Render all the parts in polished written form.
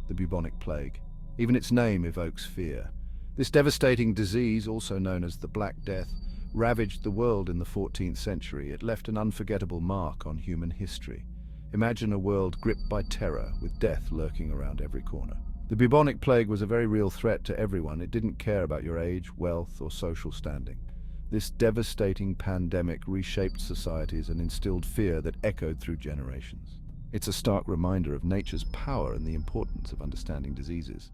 the bubonic plague. Even its name evokes fear. This devastating disease, also known as the Black Death, ravaged the world in the 14th century. It left an unforgettable mark on human history. Imagine a world gripped by terror, with death lurking around every corner. The bubonic plague was a very real threat to everyone. It didn't care about your age, wealth, or social standing. This devastating pandemic reshaped societies and instilled fear that echoed through generations. It's a stark reminder of nature's power and the importance of understanding diseases.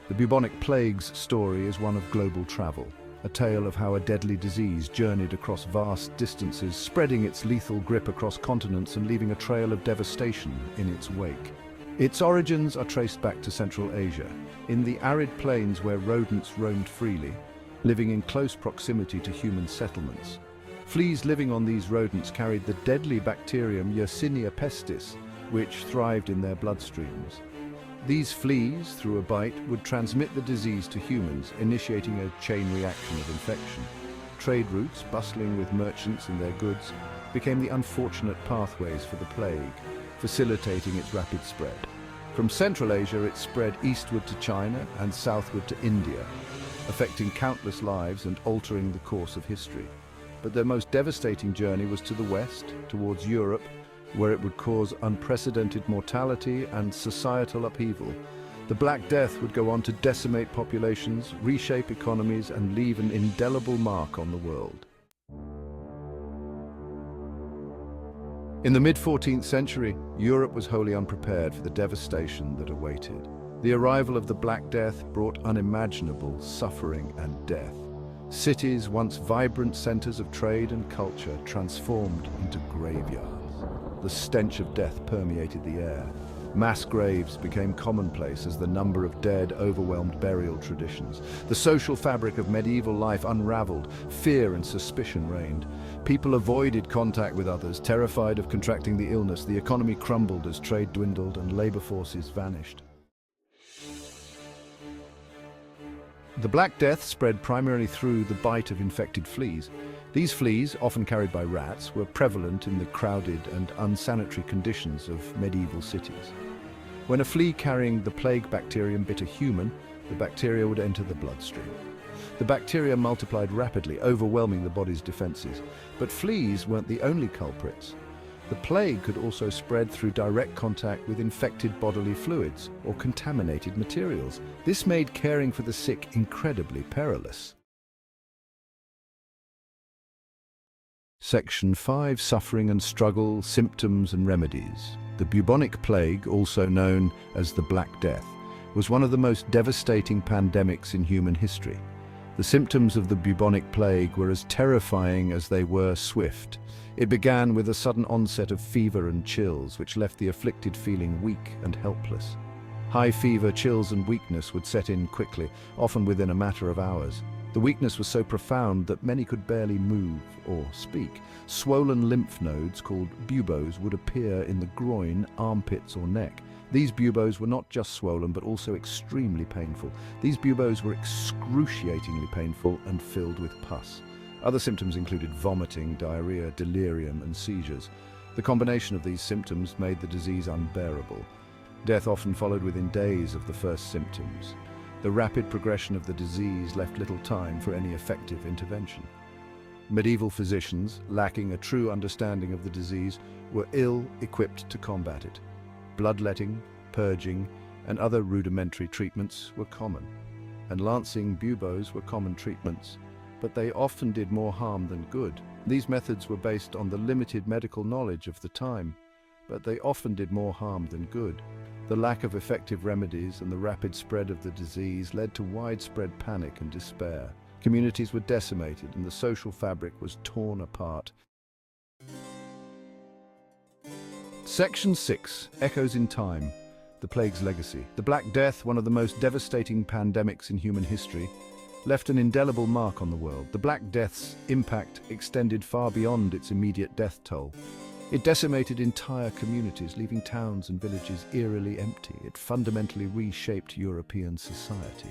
The bubonic plague's story is one of global travel, a tale of how a deadly disease journeyed across vast distances, spreading its lethal grip across continents and leaving a trail of devastation in its wake. Its origins are traced back to Central Asia, in the arid plains where rodents roamed freely, living in close proximity to human settlements. Fleas living on these rodents carried the deadly bacterium Yersinia pestis, which thrived in their bloodstreams. These fleas, through a bite, would transmit the disease to humans, initiating a chain reaction of infection. Trade routes, bustling with merchants and their goods, became the unfortunate pathways for the plague, facilitating its rapid spread. From Central Asia, it spread eastward to China and southward to India, affecting countless lives and altering the course of history. But their most devastating journey was to the west, towards Europe, where it would cause unprecedented mortality and societal upheaval. The Black Death would go on to decimate populations, reshape economies, and leave an indelible mark on the world. In the mid-14th century, Europe was wholly unprepared for the devastation that awaited. The arrival of the Black Death brought unimaginable suffering and death. Cities, once vibrant centers of trade and culture, transformed into graveyards. The stench of death permeated the air. Mass graves became commonplace as the number of dead overwhelmed burial traditions. The social fabric of medieval life unraveled. Fear and suspicion reigned. People avoided contact with others, terrified of contracting the illness. The economy crumbled as trade dwindled and labor forces vanished. The Black Death spread primarily through the bite of infected fleas. These fleas, often carried by rats, were prevalent in the crowded and unsanitary conditions of medieval cities. When a flea carrying the plague bacterium bit a human, the bacteria would enter the bloodstream. The bacteria multiplied rapidly, overwhelming the body's defenses. But fleas weren't the only culprits. The plague could also spread through direct contact with infected bodily fluids or contaminated materials. This made caring for the sick incredibly perilous. Section 5. Suffering and struggle, symptoms and remedies. The bubonic plague, also known as the Black Death, was one of the most devastating pandemics in human history. The symptoms of the bubonic plague were as terrifying as they were swift. It began with a sudden onset of fever and chills, which left the afflicted feeling weak and helpless. High fever, chills and weakness would set in quickly, often within a matter of hours. The weakness was so profound that many could barely move or speak. Swollen lymph nodes, called buboes, would appear in the groin, armpits or neck. These buboes were not just swollen, but also extremely painful. These buboes were excruciatingly painful and filled with pus. Other symptoms included vomiting, diarrhea, delirium, and seizures. The combination of these symptoms made the disease unbearable. Death often followed within days of the first symptoms. The rapid progression of the disease left little time for any effective intervention. Medieval physicians, lacking a true understanding of the disease, were ill-equipped to combat it. Bloodletting, purging, and other rudimentary treatments were common, and lancing buboes were common treatments, but they often did more harm than good. These methods were based on the limited medical knowledge of the time, but they often did more harm than good. The lack of effective remedies and the rapid spread of the disease led to widespread panic and despair. Communities were decimated and the social fabric was torn apart. Section 6. Echoes in Time. The Plague's Legacy. The Black Death, one of the most devastating pandemics in human history, left an indelible mark on the world. The Black Death's impact extended far beyond its immediate death toll. It decimated entire communities, leaving towns and villages eerily empty. It fundamentally reshaped European society.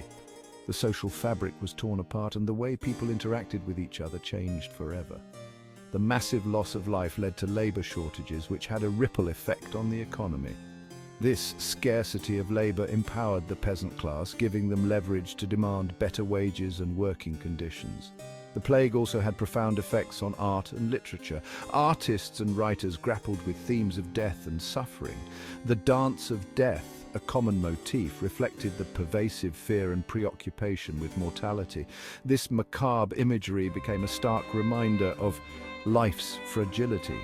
The social fabric was torn apart and the way people interacted with each other changed forever. The massive loss of life led to labor shortages, which had a ripple effect on the economy. This scarcity of labor empowered the peasant class, giving them leverage to demand better wages and working conditions. The plague also had profound effects on art and literature. Artists and writers grappled with themes of death and suffering. The dance of death, a common motif, reflected the pervasive fear and preoccupation with mortality. This macabre imagery became a stark reminder of life's fragility.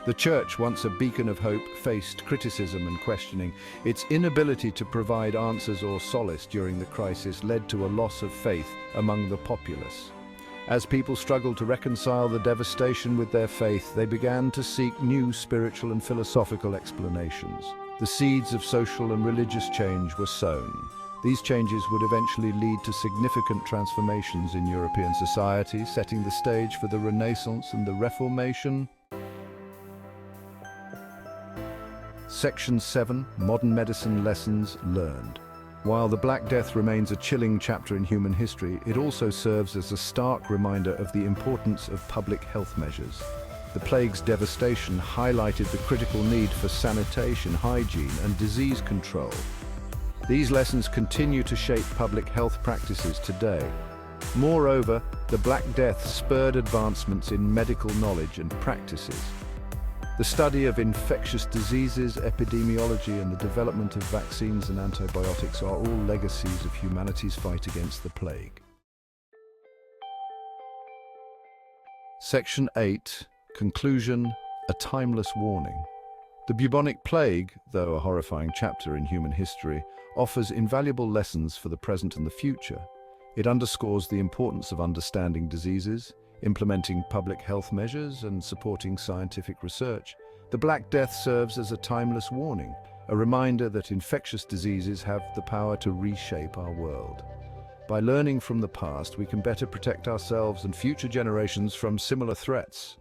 The church, once a beacon of hope, faced criticism and questioning. Its inability to provide answers or solace during the crisis led to a loss of faith among the populace. As people struggled to reconcile the devastation with their faith, they began to seek new spiritual and philosophical explanations. The seeds of social and religious change were sown. These changes would eventually lead to significant transformations in European society, setting the stage for the Renaissance and the Reformation. Section 7. Modern Medicine Lessons Learned. While the Black Death remains a chilling chapter in human history, it also serves as a stark reminder of the importance of public health measures. The plague's devastation highlighted the critical need for sanitation, hygiene, and disease control. These lessons continue to shape public health practices today. Moreover, the Black Death spurred advancements in medical knowledge and practices. The study of infectious diseases, epidemiology, and the development of vaccines and antibiotics are all legacies of humanity's fight against the plague. Section 8. Conclusion: a timeless warning. The bubonic plague, though a horrifying chapter in human history, offers invaluable lessons for the present and the future. It underscores the importance of understanding diseases, implementing public health measures, and supporting scientific research. The Black Death serves as a timeless warning, a reminder that infectious diseases have the power to reshape our world. By learning from the past, we can better protect ourselves and future generations from similar threats.